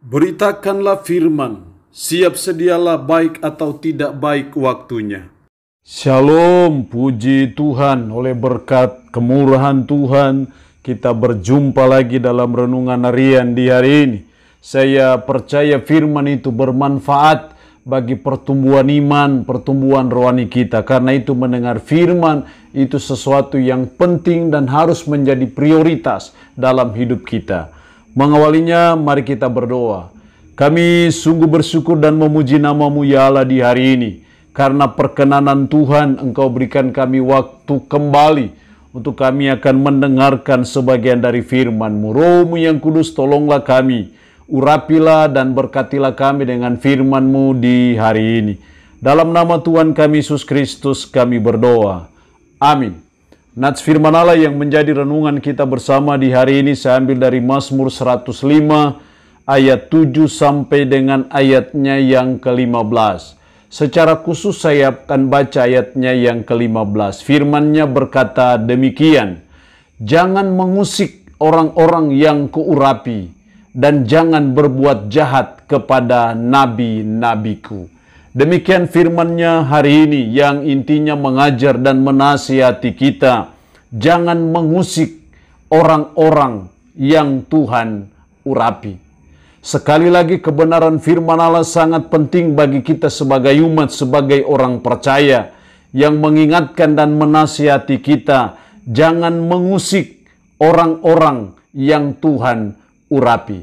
Beritakanlah firman, siap sedialah baik atau tidak baik waktunya. Shalom, puji Tuhan, oleh berkat kemurahan Tuhan, kita berjumpa lagi dalam renungan harian di hari ini. Saya percaya firman itu bermanfaat bagi pertumbuhan iman, pertumbuhan rohani kita. Karena itu mendengar firman itu sesuatu yang penting dan harus menjadi prioritas dalam hidup kita. Mengawalinya, mari kita berdoa. Kami sungguh bersyukur dan memuji nama-Mu ya Allah di hari ini. Karena perkenanan Tuhan, Engkau berikan kami waktu kembali untuk kami akan mendengarkan sebagian dari firman-Mu. Roh-Mu yang kudus, tolonglah kami. Urapilah dan berkatilah kami dengan firman-Mu di hari ini. Dalam nama Tuhan kami Yesus Kristus kami berdoa. Amin. Nats firman Allah yang menjadi renungan kita bersama di hari ini saya ambil dari Mazmur 105 ayat 7 sampai dengan ayatnya yang ke-15. Secara khusus saya akan baca ayatnya yang ke-15. Firman-Nya berkata demikian, "Jangan mengusik orang-orang yang kuurapi dan jangan berbuat jahat kepada nabi-nabiku." Demikian firman-Nya hari ini yang intinya mengajar dan menasihati kita. Jangan mengusik orang-orang yang Tuhan urapi. Sekali lagi kebenaran firman Allah sangat penting bagi kita sebagai umat, sebagai orang percaya. Yang mengingatkan dan menasihati kita. Jangan mengusik orang-orang yang Tuhan urapi.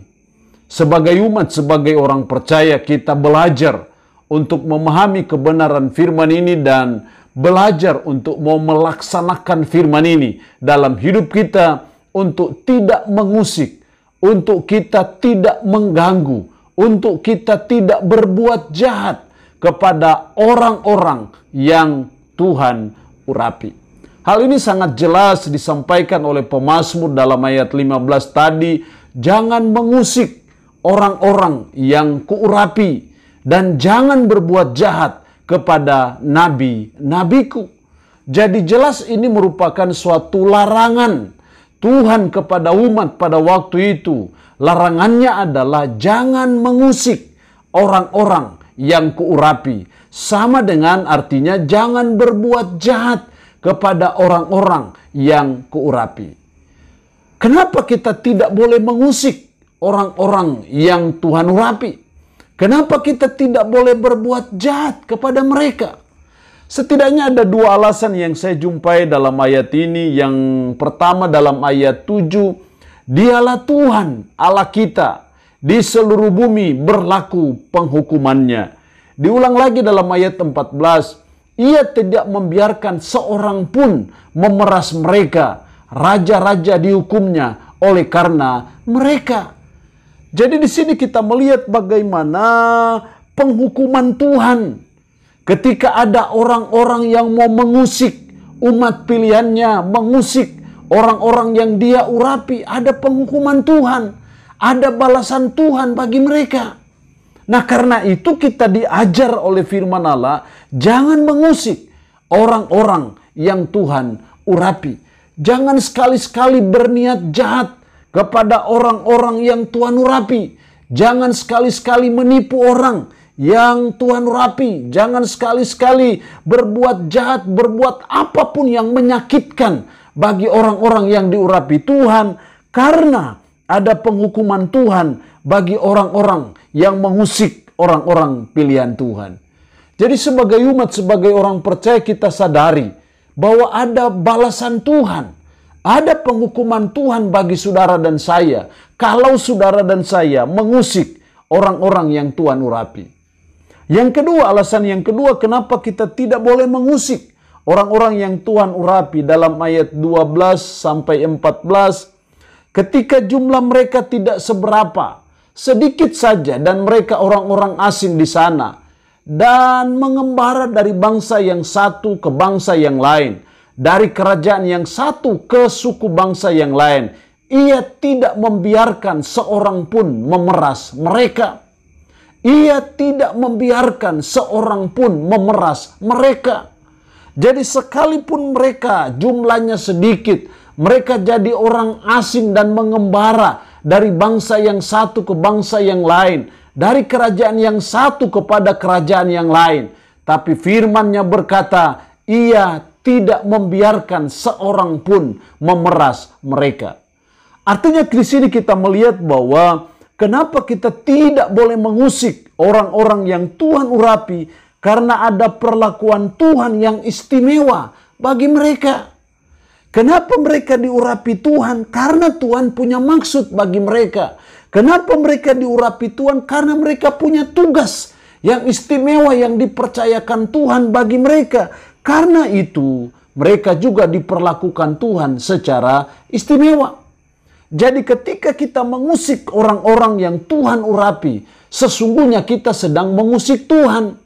Sebagai umat, sebagai orang percaya kita belajar untuk memahami kebenaran firman ini dan belajar untuk mau melaksanakan firman ini dalam hidup kita untuk tidak mengusik, untuk kita tidak mengganggu, untuk kita tidak berbuat jahat kepada orang-orang yang Tuhan urapi. Hal ini sangat jelas disampaikan oleh pemazmur dalam ayat 15 tadi, jangan mengusik orang-orang yang kuurapi dan jangan berbuat jahat kepada nabi-nabiku. Jadi jelas ini merupakan suatu larangan Tuhan kepada umat pada waktu itu. Larangannya adalah jangan mengusik orang-orang yang kuurapi. Sama dengan artinya jangan berbuat jahat kepada orang-orang yang kuurapi. Kenapa kita tidak boleh mengusik orang-orang yang Tuhan urapi? Kenapa kita tidak boleh berbuat jahat kepada mereka? Setidaknya ada dua alasan yang saya jumpai dalam ayat ini. Yang pertama dalam ayat 7, Dialah Tuhan Allah kita, di seluruh bumi berlaku penghukumannya. Diulang lagi dalam ayat 14, Ia tidak membiarkan seorang pun memeras mereka, raja-raja dihukumnya oleh karena mereka. Jadi di sini kita melihat bagaimana penghukuman Tuhan. Ketika ada orang-orang yang mau mengusik umat pilihannya, mengusik orang-orang yang Dia urapi, ada penghukuman Tuhan, ada balasan Tuhan bagi mereka. Nah, karena itu kita diajar oleh firman Allah, jangan mengusik orang-orang yang Tuhan urapi. Jangan sekali-sekali berniat jahat kepada orang-orang yang Tuhan urapi. Jangan sekali-sekali menipu orang yang Tuhan urapi. Jangan sekali-sekali berbuat jahat, berbuat apapun yang menyakitkan bagi orang-orang yang diurapi Tuhan. Karena ada penghukuman Tuhan bagi orang-orang yang mengusik orang-orang pilihan Tuhan. Jadi sebagai umat, sebagai orang percaya kita sadari bahwa ada balasan Tuhan. Ada penghukuman Tuhan bagi saudara dan saya kalau saudara dan saya mengusik orang-orang yang Tuhan urapi. Yang kedua, alasan yang kedua kenapa kita tidak boleh mengusik orang-orang yang Tuhan urapi dalam ayat 12 sampai 14. Ketika jumlah mereka tidak seberapa, sedikit saja dan mereka orang-orang asing di sana dan mengembara dari bangsa yang satu ke bangsa yang lain. Dari kerajaan yang satu ke suku bangsa yang lain. Ia tidak membiarkan seorang pun memeras mereka. Ia tidak membiarkan seorang pun memeras mereka. Jadi sekalipun mereka jumlahnya sedikit, mereka jadi orang asing dan mengembara dari bangsa yang satu ke bangsa yang lain, dari kerajaan yang satu kepada kerajaan yang lain. Tapi firman-Nya berkata, Ia tidak membiarkan seorang pun memeras mereka. Artinya di sini kita melihat bahwa kenapa kita tidak boleh mengusik orang-orang yang Tuhan urapi, karena ada perlakuan Tuhan yang istimewa bagi mereka. Kenapa mereka diurapi Tuhan? Karena Tuhan punya maksud bagi mereka. Kenapa mereka diurapi Tuhan? Karena mereka punya tugas yang istimewa yang dipercayakan Tuhan bagi mereka. Karena itu mereka juga diperlakukan Tuhan secara istimewa. Jadi ketika kita mengusik orang-orang yang Tuhan urapi, sesungguhnya kita sedang mengusik Tuhan.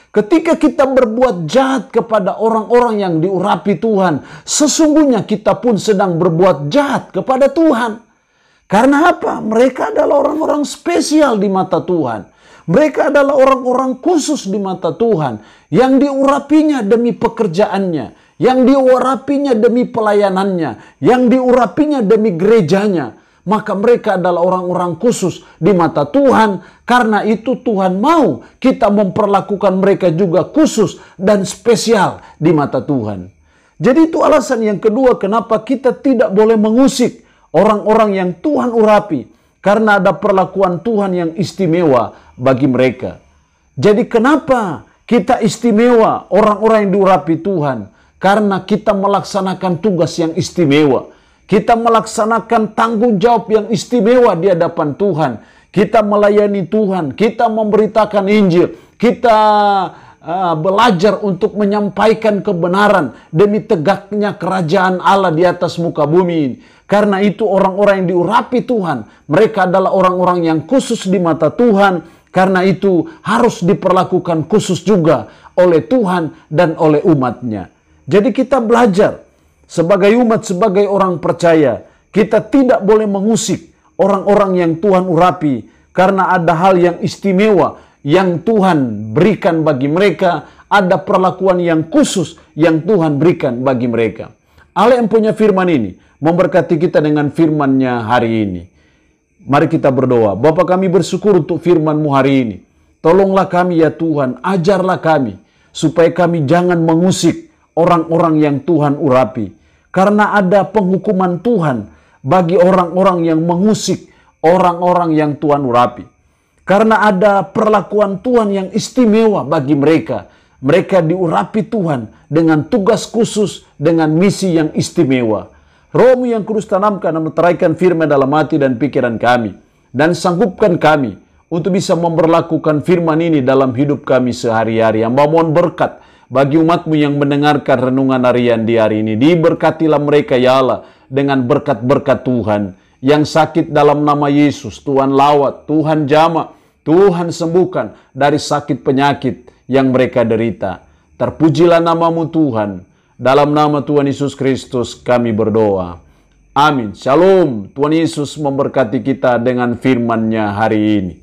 Ketika kita berbuat jahat kepada orang-orang yang diurapi Tuhan, sesungguhnya kita pun sedang berbuat jahat kepada Tuhan. Karena apa? Mereka adalah orang-orang spesial di mata Tuhan. Mereka adalah orang-orang khusus di mata Tuhan, yang diurapinya demi pekerjaannya, yang diurapinya demi pelayanannya, yang diurapinya demi gerejanya. Maka mereka adalah orang-orang khusus di mata Tuhan. Karena itu Tuhan mau kita memperlakukan mereka juga khusus dan spesial di mata Tuhan. Jadi itu alasan yang kedua kenapa kita tidak boleh mengusik orang-orang yang Tuhan urapi. Karena ada perlakuan Tuhan yang istimewa bagi mereka. Jadi kenapa kita istimewa orang-orang yang diurapi Tuhan? Karena kita melaksanakan tugas yang istimewa. Kita melaksanakan tanggung jawab yang istimewa di hadapan Tuhan. Kita melayani Tuhan. Kita memberitakan Injil. Kita belajar untuk menyampaikan kebenaran demi tegaknya kerajaan Allah di atas muka bumi ini. Karena itu orang-orang yang diurapi Tuhan, mereka adalah orang-orang yang khusus di mata Tuhan. Karena itu harus diperlakukan khusus juga oleh Tuhan dan oleh umatnya. Jadi kita belajar. Sebagai umat, sebagai orang percaya, kita tidak boleh mengusik orang-orang yang Tuhan urapi. Karena ada hal yang istimewa yang Tuhan berikan bagi mereka. Ada perlakuan yang khusus yang Tuhan berikan bagi mereka. Allah yang punya firman ini memberkati kita dengan firman-Nya hari ini. Mari kita berdoa. Bapa, kami bersyukur untuk firman-Mu hari ini. Tolonglah kami ya Tuhan, ajarlah kami supaya kami jangan mengusik orang-orang yang Tuhan urapi. Karena ada penghukuman Tuhan bagi orang-orang yang mengusik orang-orang yang Tuhan urapi. Karena ada perlakuan Tuhan yang istimewa bagi mereka. Mereka diurapi Tuhan dengan tugas khusus, dengan misi yang istimewa. Roh-Mu yang kudus tanamkan dan meteraikan firman dalam hati dan pikiran kami. Dan sanggupkan kami untuk bisa memperlakukan firman ini dalam hidup kami sehari-hari. Hamba mohon berkat bagi umat-Mu yang mendengarkan renungan harian di hari ini. Diberkatilah mereka ya Allah dengan berkat-berkat Tuhan. Yang sakit dalam nama Yesus, Tuhan lawat, Tuhan jamah, Tuhan sembuhkan dari sakit penyakit yang mereka derita. Terpujilah nama-Mu Tuhan. Dalam nama Tuhan Yesus Kristus kami berdoa. Amin. Shalom. Tuhan Yesus memberkati kita dengan firman-Nya hari ini.